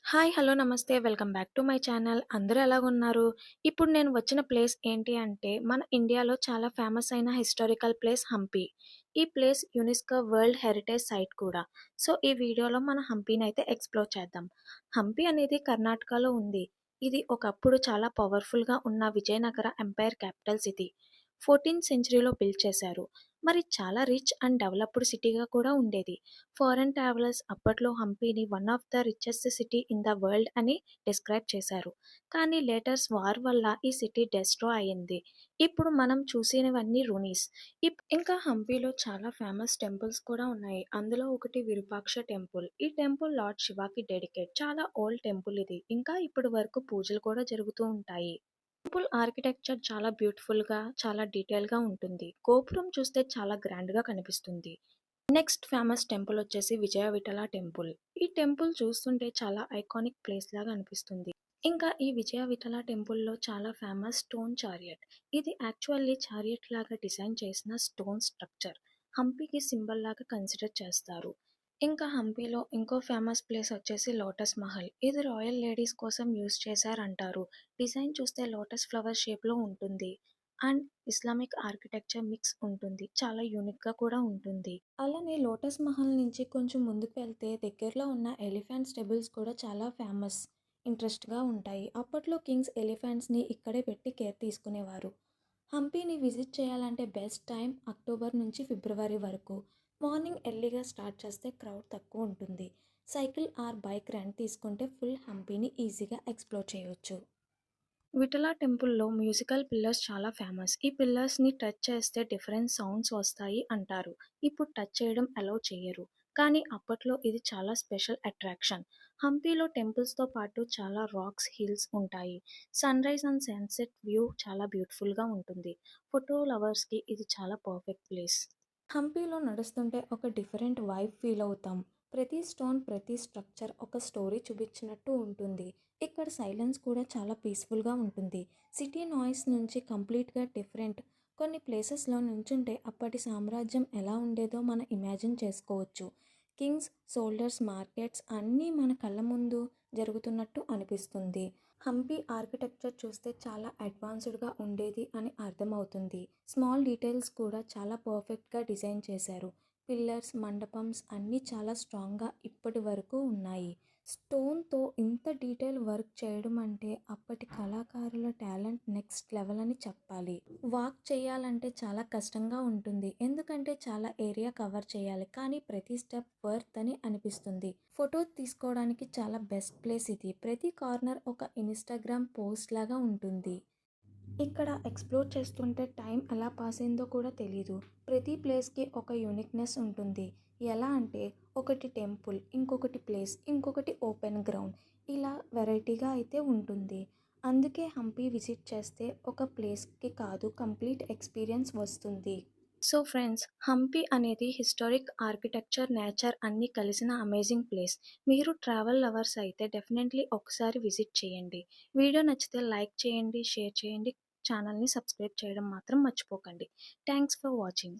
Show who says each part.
Speaker 1: Hi! Hello! నమస్తే. Welcome back to my channel. అందరూ ఎలాగున్నారు? ఇప్పుడు నేను వచ్చిన ప్లేస్ ఏంటి అంటే, మన ఇండియాలో చాలా ఫేమస్ అయిన హిస్టారికల్ ప్లేస్ హంపి. ఈ place UNESCO world heritage site కూడా. సో, ఈ వీడియోలో మన హంపీనైతే ఎక్స్‌ప్లోర్ చేద్దాం. హంపి అనేది కర్ణాటకలో ఉంది. ఇది ఒకప్పుడు చాలా పవర్‌ఫుల్‌గా ఉన్న విజయనగర ఎంపైర్ క్యాపిటల్ సిటీ. 14థ్ సెంచరీలో బిల్డ్ చేశారు. మరి చాలా రిచ్ అండ్ డెవలప్డ్ సిటీగా కూడా ఉండేది. ఫారెన్ ట్రావెలర్స్ అప్పట్లో హంపీని one of the richest city in the world అని డిస్క్రైబ్ చేశారు. కానీ లేటర్స్ వార్ వల్ల ఈ సిటీ డెస్ట్రాయ్ అయ్యింది. ఇప్పుడు మనం చూసినవన్నీ రూనీస్. ఇంకా హంపీలో చాలా ఫేమస్ టెంపుల్స్ కూడా ఉన్నాయి. అందులో ఒకటి విరూపాక్ష టెంపుల్. ఈ టెంపుల్ లార్డ్ శివకి డెడికేట్. చాలా ఓల్డ్ టెంపుల్ ఇది. ఇంకా ఇప్పటి వరకు పూజలు కూడా జరుగుతూ ఉంటాయి. టెంపుల్ ఆర్కిటెక్చర్ చాలా బ్యూటిఫుల్‌గా, చాలా డీటెయిల్‌గా ఉంటుంది. గోపురం చూస్తే చాలా గ్రాండ్‌గా కనిపిస్తుంది. నెక్స్ట్ ఫేమస్ టెంపుల్ వచ్చేసి విజయ విఠల టెంపుల్. ఈ టెంపుల్ చూస్తుంటే చాలా ఐకానిక్ ప్లేస్ లాగా అనిపిస్తుంది. ఇంకా ఈ విజయ విఠల టెంపుల్‌లో చాలా ఫేమస్ స్టోన్ చారియట్. ఇది యాక్చువల్లీ చారియట్ లాగా డిజైన్ చేసిన స్టోన్ స్ట్రక్చర్. హంపీకి సింబల్ లాగా కన్సిడర్ చేస్తారు. ఇంకా హంపీలో ఇంకో ఫేమస్ ప్లేస్ వచ్చేసి లోటస్ మహల్. ఇది రాయల్ లేడీస్ కోసం యూజ్ చేశారంటారు. డిజైన్ చూస్తే లోటస్ ఫ్లవర్ షేప్‌లో ఉంటుంది. అండ్ ఇస్లామిక్ ఆర్కిటెక్చర్ మిక్స్ ఉంటుంది. చాలా యూనిక్‌గా కూడా ఉంటుంది. అలానే లోటస్ మహల్ నుంచి కొంచెం ముందుకు వెళ్తే దగ్గరలో ఉన్న ఎలిఫెంట్ స్టెబుల్స్ కూడా చాలా ఫేమస్. ఇంట్రెస్ట్‌గా ఉంటాయి. అప్పట్లో కింగ్స్ ఎలిఫెంట్స్‌ని ఇక్కడే పెట్టి కేర్ తీసుకునేవారు. హంపీని విజిట్ చేయాలంటే బెస్ట్ టైం అక్టోబర్ నుంచి ఫిబ్రవరి వరకు. మార్నింగ్ ఎర్లీగా స్టార్ట్ చేస్తే క్రౌడ్ తక్కువ ఉంటుంది. సైకిల్ ఆర్ బైక్ రెంట్ తీసుకుంటే ఫుల్ హంపీని ఈజీగా ఎక్స్‌ప్లోర్ చేయొచ్చు. విఠల టెంపుల్‌లో మ్యూజికల్ పిల్లర్స్ చాలా ఫేమస్. ఈ పిల్లర్స్‌ని టచ్ చేస్తే డిఫరెంట్ సౌండ్స్ వస్తాయి అంటారు. ఇప్పుడు టచ్ చేయడం అలౌ చెయ్యరు. కానీ అప్పట్లో ఇది చాలా స్పెషల్ అట్రాక్షన్. హంపీలో టెంపుల్స్‌తో పాటు చాలా రాక్స్, హిల్స్ ఉంటాయి. సన్‌రైజ్ అండ్ సన్‌సెట్ వ్యూ చాలా బ్యూటిఫుల్‌గా ఉంటుంది. ఫోటో లవర్స్‌కి ఇది చాలా పర్ఫెక్ట్ ప్లేస్. హంపీలో నడుస్తుంటే ఒక డిఫరెంట్ వైబ్ ఫీల్ అవుతాం. ప్రతి స్టోన్, ప్రతి స్ట్రక్చర్ ఒక స్టోరీ చూపించినట్టు ఉంటుంది. ఇక్కడ సైలెన్స్ కూడా చాలా పీస్ఫుల్గా ఉంటుంది. సిటీ నాయిస్ నుంచి కంప్లీట్గా డిఫరెంట్. కొన్ని ప్లేసెస్లో నుంచుంటే అప్పటి సామ్రాజ్యం ఎలా ఉండేదో మనం ఇమాజిన్ చేసుకోవచ్చు. కింగ్స్, సోల్జర్స్, మార్కెట్స్ అన్నీ మన కళ్ళ ముందు జరుగుతున్నట్టు అనిపిస్తుంది. హంపి ఆర్కిటెక్చర్ చూస్తే చాలా అడ్వాన్స్డ్‌గా ఉండేది అని అర్థమవుతుంది. స్మాల్ డీటెయిల్స్ కూడా చాలా పర్ఫెక్ట్‌గా డిజైన్ చేశారు. పిల్లర్స్, మండపమ్స్ అన్నీ చాలా స్ట్రాంగ్‌గా ఇప్పటి వరకు ఉన్నాయి. స్టోన్‌తో ఇంత డీటెయిల్ వర్క్ చేయడం అంటే అప్పటి కళాకారుల టాలెంట్ నెక్స్ట్ లెవెల్ అని చెప్పాలి. వాక్ చేయాలంటే చాలా కష్టంగా ఉంటుంది. ఎందుకంటే చాలా ఏరియా కవర్ చేయాలి. కానీ ప్రతి స్టెప్ వర్త్ అని అనిపిస్తుంది. ఫోటో తీసుకోవడానికి చాలా బెస్ట్ ప్లేస్ ఇది. ప్రతి కార్నర్ ఒక ఇన్‌స్టాగ్రామ్ పోస్ట్ లాగా ఉంటుంది. ఇక్కడ ఎక్స్‌ప్లోర్ చేస్తుంటే టైం ఎలా పాస్ అయిందో కూడా తెలీదు. ప్రతి ప్లేస్‌కి ఒక యూనిక్‌నెస్ ఉంటుంది. ఎలా అంటే ఒకటి టెంపుల్, ఇంకొకటి ప్లేస్, ఇంకొకటి ఓపెన్ గ్రౌండ్ ఇలా వెరైటీగా అయితే ఉంటుంది. అందుకే హంపి విజిట్ చేస్తే ఒక ప్లేస్‌కి కాదు కంప్లీట్ ఎక్స్‌పీరియన్స్ వస్తుంది. సో ఫ్రెండ్స్, హంపి అనేది హిస్టారిక్, ఆర్కిటెక్చర్, నేచర్ అన్నీ కలిసిన అమేజింగ్ ప్లేస్. మీరు ట్రావెల్ లవర్స్ అయితే డెఫినెట్లీ ఒకసారి విజిట్ చేయండి. వీడియో నచ్చితే లైక్ చేయండి, షేర్ చేయండి. ఛానల్‌ని సబ్స్క్రైబ్ చేయడం మాత్రం మర్చిపోకండి. Thanks for watching.